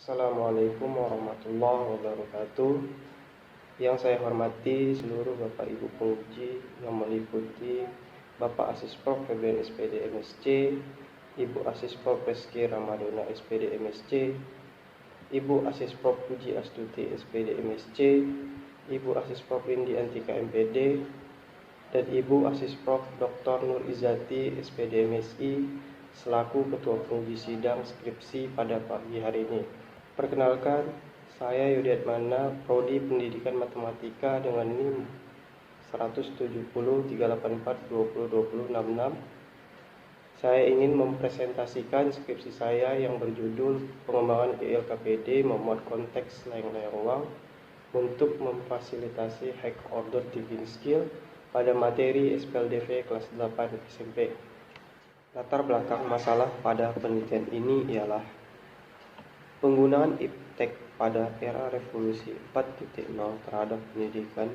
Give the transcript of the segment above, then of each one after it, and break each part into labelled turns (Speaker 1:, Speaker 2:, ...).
Speaker 1: Assalamualaikum warahmatullahi wabarakatuh. Yang saya hormati seluruh Bapak Ibu penguji yang meliputi Bapak Asisprop PBN SPD MSC, Ibu Asisprop Reski Ramadona SPD MSC, Ibu Asisprop Puji Astuti SPD MSC, Ibu Asisprop Rindi Antika MPD, dan Ibu Asisprop Dr. Nur Izati SPD MSI selaku Ketua Penguji Sidang Skripsi pada pagi hari ini. Perkenalkan, saya Yudiatmana, Prodi Pendidikan Matematika dengan NIM 1703842020066. Saya ingin mempresentasikan skripsi saya yang berjudul Pengembangan ELKPD memuat konteks layang-layang uang untuk memfasilitasi high order thinking skill pada materi SPLDV kelas 8 SMP. Latar belakang masalah pada penelitian ini ialah penggunaan iptek pada era revolusi 4.0 terhadap pendidikan,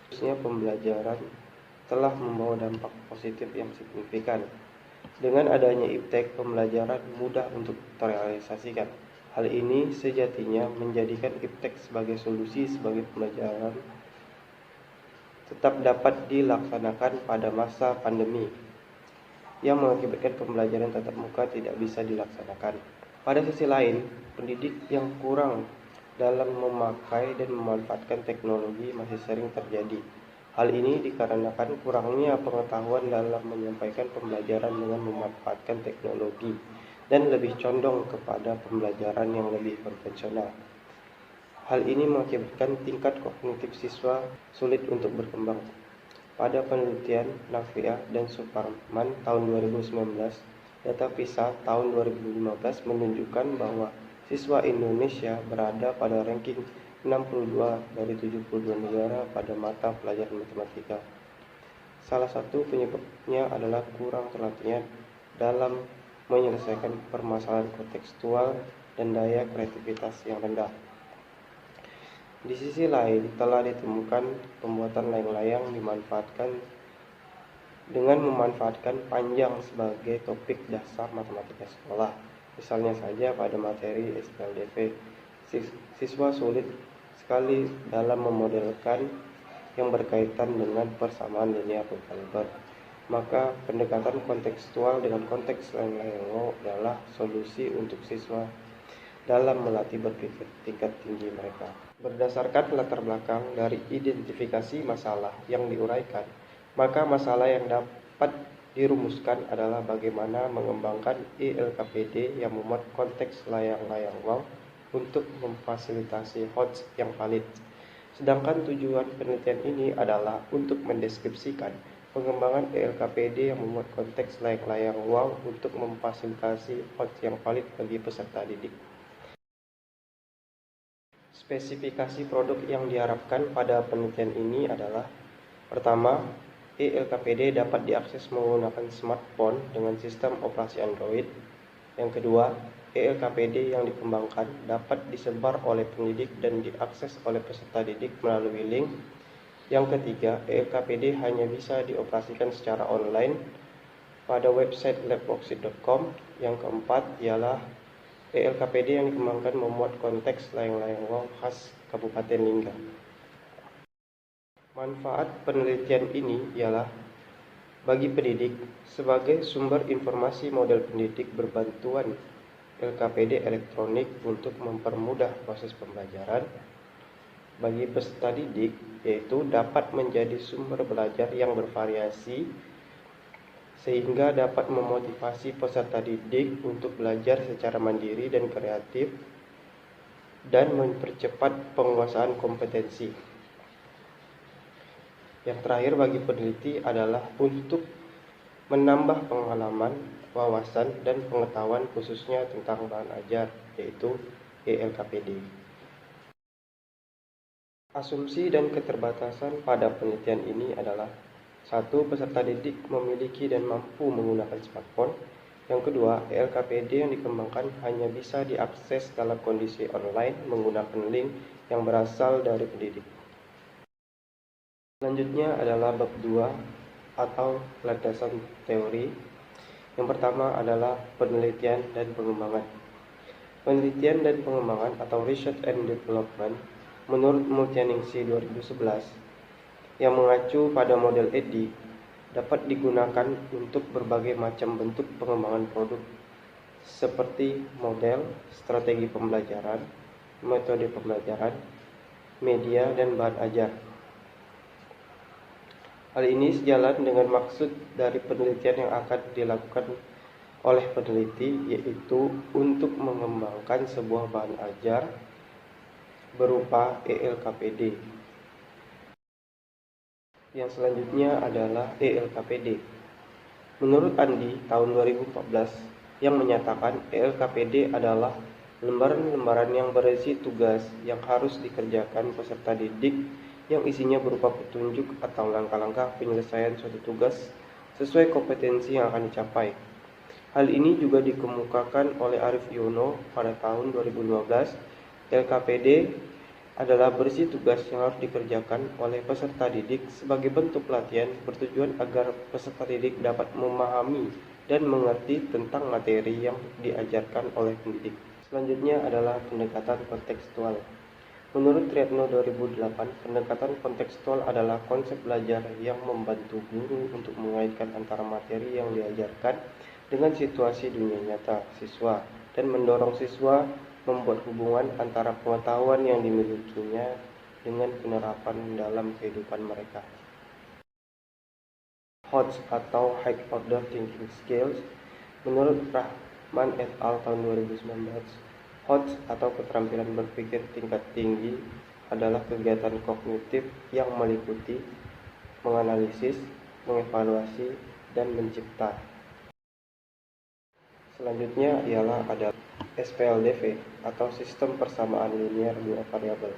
Speaker 1: khususnya pembelajaran, telah membawa dampak positif yang signifikan. Dengan adanya iptek, pembelajaran mudah untuk terrealisasikan. Hal ini sejatinya menjadikan iptek sebagai solusi sebagai pembelajaran tetap dapat dilaksanakan pada masa pandemi yang mengakibatkan pembelajaran tatap muka tidak bisa dilaksanakan. Pada sisi lain, pendidik yang kurang dalam memakai dan memanfaatkan teknologi masih sering terjadi. Hal ini dikarenakan kurangnya pengetahuan dalam menyampaikan pembelajaran dengan memanfaatkan teknologi dan lebih condong kepada pembelajaran yang lebih konvensional. Hal ini mengakibatkan tingkat kognitif siswa sulit untuk berkembang. Pada penelitian Nafia dan Suparman tahun 2019, data PISA tahun 2015 menunjukkan bahwa siswa Indonesia berada pada ranking 62 dari 72 negara pada mata pelajaran matematika. Salah satu penyebabnya adalah kurang terlatihnya dalam menyelesaikan permasalahan kontekstual dan daya kreativitas yang rendah. Di sisi lain, telah ditemukan pembuatan layang-layang dengan memanfaatkan panjang sebagai topik dasar matematika sekolah. Misalnya saja pada materi SPLDV, siswa sulit sekali dalam memodelkan yang berkaitan dengan persamaan linear berkaliber. Maka pendekatan kontekstual dengan konteks layang-layang adalah solusi untuk siswa dalam melatih berpikir tingkat tinggi mereka. Berdasarkan latar belakang dari identifikasi masalah yang diuraikan, maka masalah yang dapat dirumuskan adalah bagaimana mengembangkan ELKPD yang memuat konteks layang-layang uang untuk memfasilitasi HOTS yang valid. Sedangkan tujuan penelitian ini adalah untuk mendeskripsikan pengembangan ELKPD yang memuat konteks layang-layang uang untuk memfasilitasi HOTS yang valid bagi peserta didik. Spesifikasi produk yang diharapkan pada penelitian ini adalah: pertama, ELKPD dapat diakses menggunakan smartphone dengan sistem operasi Android. Yang kedua, ELKPD yang dikembangkan dapat disebar oleh pendidik dan diakses oleh peserta didik melalui link. Yang ketiga, ELKPD hanya bisa dioperasikan secara online pada website labworksheet.com. Yang keempat ialah ELKPD yang dikembangkan memuat konteks layang-layang uang khas Kabupaten Lingga. Manfaat penelitian ini ialah bagi pendidik sebagai sumber informasi model pendidik berbantuan LKPD elektronik untuk mempermudah proses pembelajaran. Bagi peserta didik, yaitu dapat menjadi sumber belajar yang bervariasi sehingga dapat memotivasi peserta didik untuk belajar secara mandiri dan kreatif dan mempercepat penguasaan kompetensi. Yang terakhir bagi peneliti adalah untuk menambah pengalaman, wawasan, dan pengetahuan khususnya tentang bahan ajar, yaitu ELKPD. Asumsi dan keterbatasan pada penelitian ini adalah: 1. Peserta didik memiliki dan mampu menggunakan smartphone. Yang kedua, ELKPD yang dikembangkan hanya bisa diakses dalam kondisi online menggunakan link yang berasal dari pendidik. Selanjutnya adalah bab 2 atau landasan teori. Yang pertama adalah penelitian dan pengembangan. Penelitian dan pengembangan atau Research and Development menurut Multianingsi 2011 yang mengacu pada model EDDI dapat digunakan untuk berbagai macam bentuk pengembangan produk seperti model, strategi pembelajaran, metode pembelajaran, media, dan bahan ajar. Hal ini sejalan dengan maksud dari penelitian yang akan dilakukan oleh peneliti, yaitu untuk mengembangkan sebuah bahan ajar berupa ELKPD. Yang selanjutnya adalah ELKPD. Menurut Andi tahun 2014 yang menyatakan ELKPD adalah lembaran-lembaran yang berisi tugas yang harus dikerjakan peserta didik yang isinya berupa petunjuk atau langkah-langkah penyelesaian suatu tugas sesuai kompetensi yang akan dicapai. Hal ini juga dikemukakan oleh Arif Yono pada tahun 2015. LKPD adalah berisi tugas yang harus dikerjakan oleh peserta didik sebagai bentuk pelatihan bertujuan agar peserta didik dapat memahami dan mengerti tentang materi yang diajarkan oleh pendidik. Selanjutnya adalah pendekatan kontekstual. Menurut Triatno 2008, pendekatan kontekstual adalah konsep belajar yang membantu guru untuk mengaitkan antara materi yang diajarkan dengan situasi dunia nyata siswa dan mendorong siswa membuat hubungan antara pengetahuan yang dimilikinya dengan penerapan dalam kehidupan mereka. HOTS atau High Order Thinking Skills. Menurut Rahman et al. Tahun 2019, HOTS atau keterampilan berpikir tingkat tinggi adalah kegiatan kognitif yang meliputi menganalisis, mengevaluasi, dan mencipta. Selanjutnya ialah ada SPLDV atau Sistem Persamaan Linear Dua Variabel.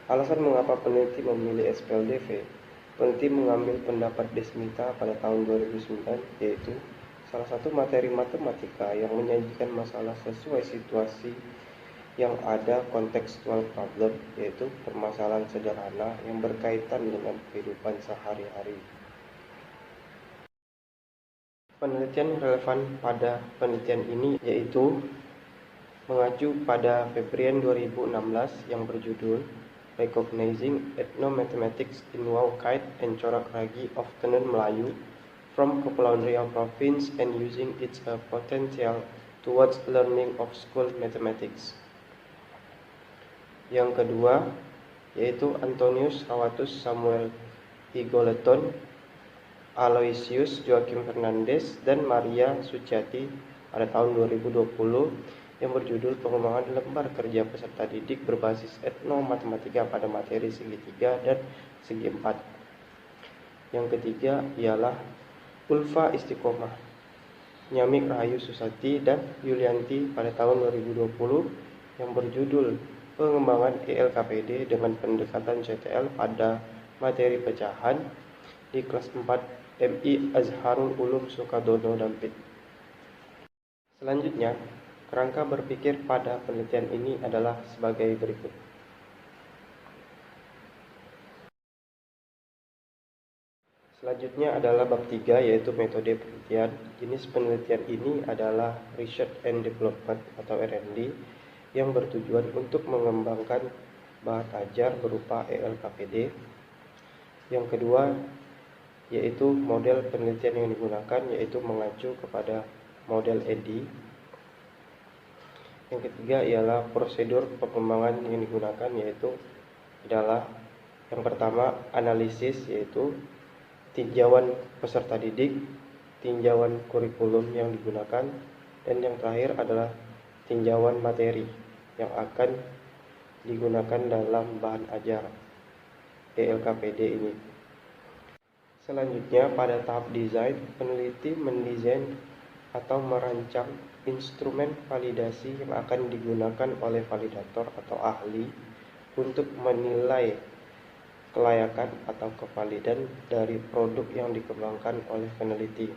Speaker 1: Alasan mengapa peneliti memilih SPLDV, peneliti mengambil pendapat Desmita pada tahun 2009, yaitu salah satu materi matematika yang menyajikan masalah sesuai situasi yang ada kontekstual problem, yaitu permasalahan sederhana yang berkaitan dengan kehidupan sehari-hari. Penelitian relevan pada penelitian ini yaitu mengacu pada Febrian 2016 yang berjudul Recognizing Ethnomathematics in Waukait and Corak Ragi of Tenun Melayu from Kepulauan Riau Province and using its potential towards learning of school mathematics. Yang kedua yaitu Antonius Rawatus Samuel Igoleton, Aloysius Joaquim Fernandez, dan Maria Suciati pada tahun 2020 yang berjudul Pengembangan Lembar Kerja Peserta Didik Berbasis Etnomatematika pada Materi Segi 3 dan Segi 4. Yang ketiga ialah Ulfa Istiqomah, Nyamik Rahayu Susati, dan Yulianti pada tahun 2020 yang berjudul Pengembangan ELKPD dengan pendekatan CTL pada materi pecahan di kelas 4 MI Azharul Ulum Sukadono Dampit. Selanjutnya, kerangka berpikir pada penelitian ini adalah sebagai berikut. Selanjutnya adalah bab 3 yaitu metode penelitian. Jenis penelitian ini adalah Research and Development atau R&D yang bertujuan untuk mengembangkan bahan ajar berupa ELKPD. Yang kedua yaitu model penelitian yang digunakan yaitu mengacu kepada model EDDI. Yang ketiga ialah prosedur pengembangan yang digunakan yaitu adalah yang pertama analisis yaitu tinjauan peserta didik, tinjauan kurikulum yang digunakan, dan yang terakhir adalah tinjauan materi yang akan digunakan dalam bahan ajar ELKPD ini. Selanjutnya, pada tahap desain, peneliti mendesain atau merancang instrumen validasi yang akan digunakan oleh validator atau ahli untuk menilai kelayakan atau kevalidan dari produk yang dikembangkan oleh peneliti.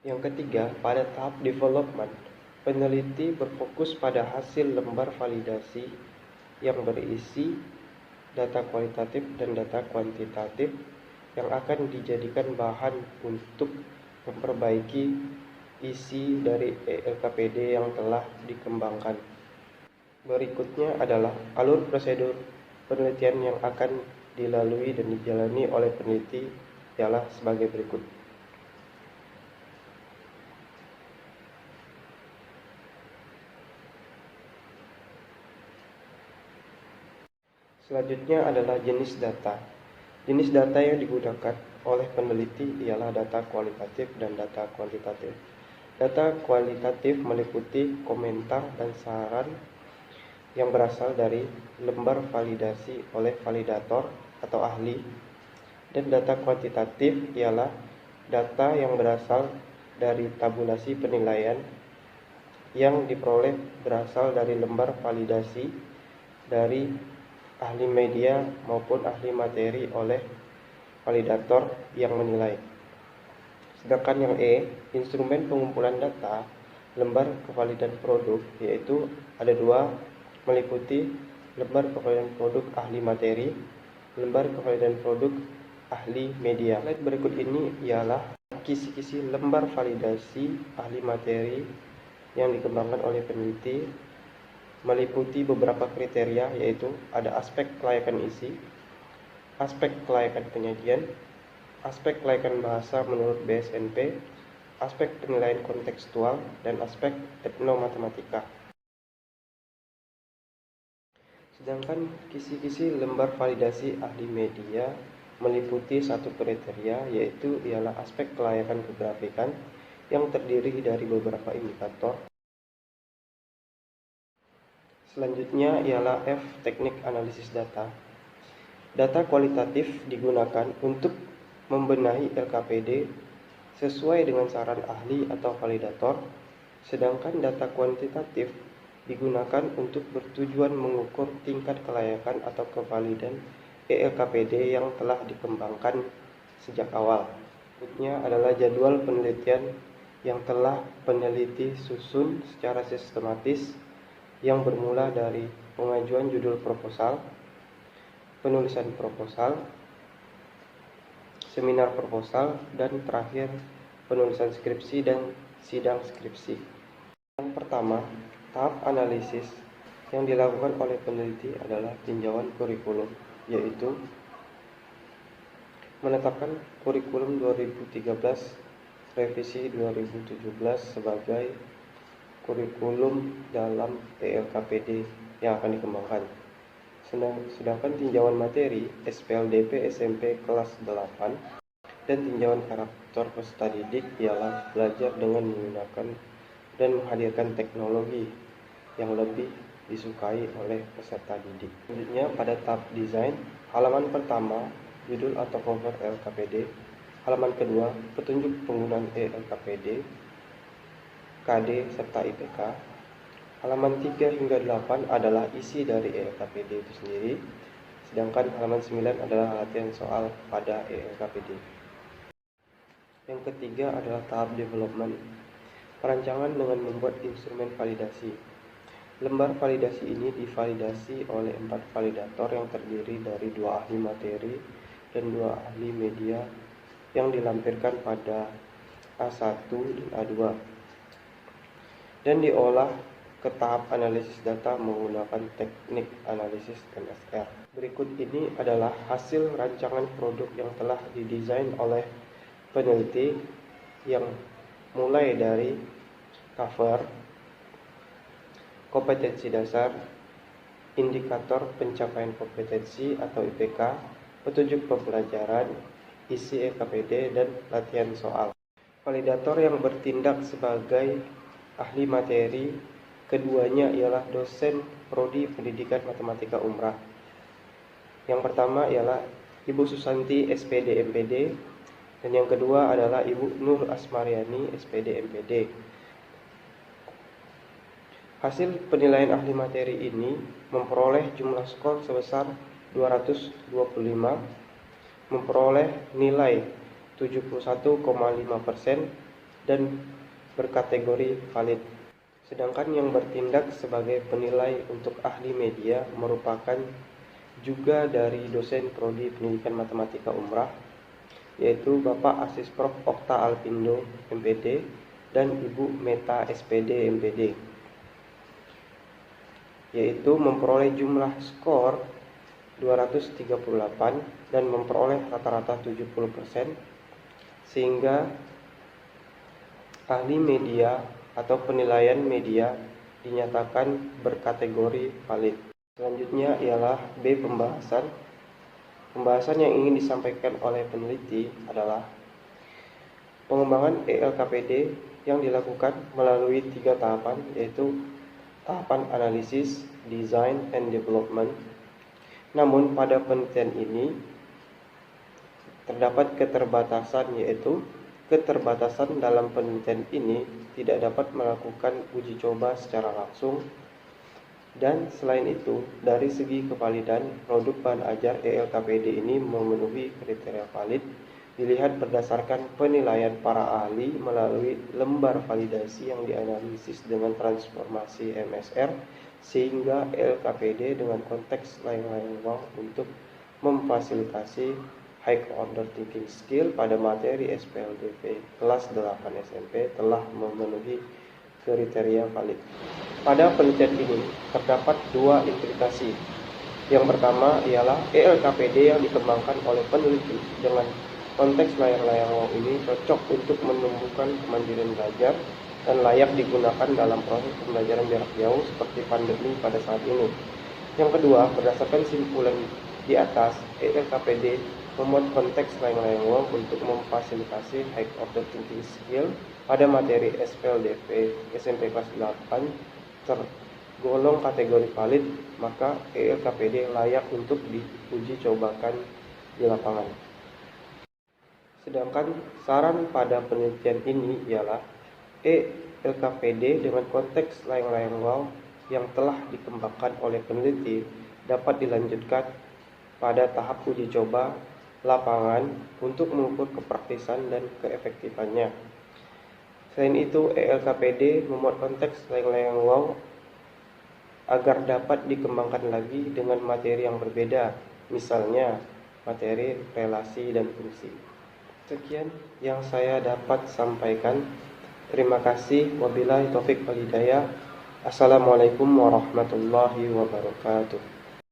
Speaker 1: Yang ketiga, pada tahap development, peneliti berfokus pada hasil lembar validasi yang berisi data kualitatif dan data kuantitatif yang akan dijadikan bahan untuk memperbaiki isi dari ELKPD yang telah dikembangkan. Berikutnya adalah alur prosedur penelitian yang akan dilalui dan dijalani oleh peneliti ialah sebagai berikut. Selanjutnya adalah jenis data. Jenis data yang digunakan oleh peneliti ialah data kualitatif dan data kuantitatif. Data kualitatif meliputi komentar dan saran yang berasal dari lembar validasi oleh validator atau ahli, dan data kuantitatif ialah data yang berasal dari tabulasi penilaian yang diperoleh berasal dari lembar validasi dari ahli media maupun ahli materi oleh validator yang menilai. Sedangkan yang E, instrumen pengumpulan data lembar kevalidan produk, yaitu ada dua, meliputi lembar kevalidan produk ahli materi, lembar kevalidan produk ahli media. Slide berikut ini ialah kisi-kisi lembar validasi ahli materi yang dikembangkan oleh peneliti, meliputi beberapa kriteria, yaitu ada aspek kelayakan isi, aspek kelayakan penyajian, aspek kelayakan bahasa menurut BSNP, aspek penilaian kontekstual, dan aspek etnomatematika. Sedangkan kisi-kisi lembar validasi ahli media meliputi satu kriteria, yaitu ialah aspek kelayakan kegrafikan yang terdiri dari beberapa indikator. Selanjutnya ialah F, teknik analisis data. Data kualitatif digunakan untuk membenahi LKPD sesuai dengan saran ahli atau validator, sedangkan data kuantitatif digunakan untuk bertujuan mengukur tingkat kelayakan atau kevalidan ELKPD yang telah dikembangkan sejak awal. Berikutnya adalah jadwal penelitian yang telah peneliti susun secara sistematis, yang bermula dari pengajuan judul proposal, penulisan proposal, seminar proposal, dan terakhir penulisan skripsi dan sidang skripsi. Yang pertama, tahap analisis yang dilakukan oleh peneliti adalah tinjauan kurikulum, yaitu menetapkan kurikulum 2013 revisi 2017 sebagai kurikulum dalam ELKPD yang akan dikembangkan. Sedangkan tinjauan materi SPLDP SMP kelas 8 dan tinjauan karakter peserta didik ialah belajar dengan menggunakan dan menghadirkan teknologi yang lebih disukai oleh peserta didik. Selanjutnya pada tahap desain, halaman pertama judul atau cover ELKPD, halaman kedua petunjuk penggunaan ELKPD, KD serta IPK. Halaman 3 hingga 8 adalah isi dari ELKPD itu sendiri, sedangkan halaman 9 adalah latihan soal pada ELKPD. Yang ketiga adalah tahap development, perancangan dengan membuat instrumen validasi. Lembar validasi ini divalidasi oleh 4 validator yang terdiri dari 2 ahli materi dan 2 ahli media yang dilampirkan pada A1 dan A2, dan diolah ke tahap analisis data menggunakan teknik analisis MSR. Berikut ini adalah hasil rancangan produk yang telah didesain oleh peneliti, yang mulai dari cover, kompetensi dasar, indikator pencapaian kompetensi atau IPK, petunjuk pembelajaran, isi ELKPD, dan latihan soal. Validator yang bertindak sebagai ahli materi keduanya ialah dosen Prodi Pendidikan Matematika Umrah. Yang pertama ialah Ibu Susanti SPD MPD, dan yang kedua adalah Ibu Nur Asmariani SPD MPD. Hasil penilaian ahli materi ini memperoleh jumlah skor sebesar 225, memperoleh nilai 71,5% dan berkategori valid. Sedangkan yang bertindak sebagai penilai untuk ahli media merupakan juga dari dosen Prodi Pendidikan Matematika Umrah, yaitu Bapak Asis Prof. Okta Alpindo MPD dan Ibu Meta SPD MPD, yaitu memperoleh jumlah skor 238 dan memperoleh rata-rata 70%, sehingga ahli media atau penilaian media dinyatakan berkategori valid. Selanjutnya ialah B. Pembahasan. Pembahasan yang ingin disampaikan oleh peneliti adalah pengembangan ELKPD yang dilakukan melalui 3 tahapan, yaitu tahapan analisis, design, and development. Namun pada penelitian ini terdapat keterbatasan, yaitu keterbatasan dalam penelitian ini tidak dapat melakukan uji coba secara langsung. Dan selain itu, dari segi kevalidan, produk bahan ajar ELKPD ini memenuhi kriteria valid dilihat berdasarkan penilaian para ahli melalui lembar validasi yang dianalisis dengan transformasi MSR, sehingga ELKPD dengan konteks layang-layang wow untuk memfasilitasi high order thinking skill pada materi SPLDV kelas 8 SMP telah memenuhi kriteria valid. Pada penelitian ini terdapat 2 implikasi. Yang pertama ialah ELKPD yang dikembangkan oleh peneliti dengan konteks layang-layang wow ini cocok untuk menumbuhkan kemandirian belajar dan layak digunakan dalam proses pembelajaran jarak jauh seperti pandemi pada saat ini. Yang kedua, berdasarkan simpulan di atas, ELKPD memuat konteks layang-layang wow untuk memfasilitasi high order thinking skill pada materi SPLDV SMP kelas 8 tergolong kategori valid, maka ELKPD layak untuk diuji cobakan di lapangan. Sedangkan saran pada penelitian ini ialah ELKPD dengan konteks layang-layang wow yang telah dikembangkan oleh peneliti dapat dilanjutkan pada tahap uji coba lapangan untuk mengukur kepraktisan dan keefektifannya. Selain itu, ELKPD memuat konteks layang-layang wow agar dapat dikembangkan lagi dengan materi yang berbeda, misalnya materi relasi dan fungsi. Sekian yang saya dapat sampaikan. Terima kasih. Wabillahi taufik wal hidayah. Assalamualaikum warahmatullahi wabarakatuh.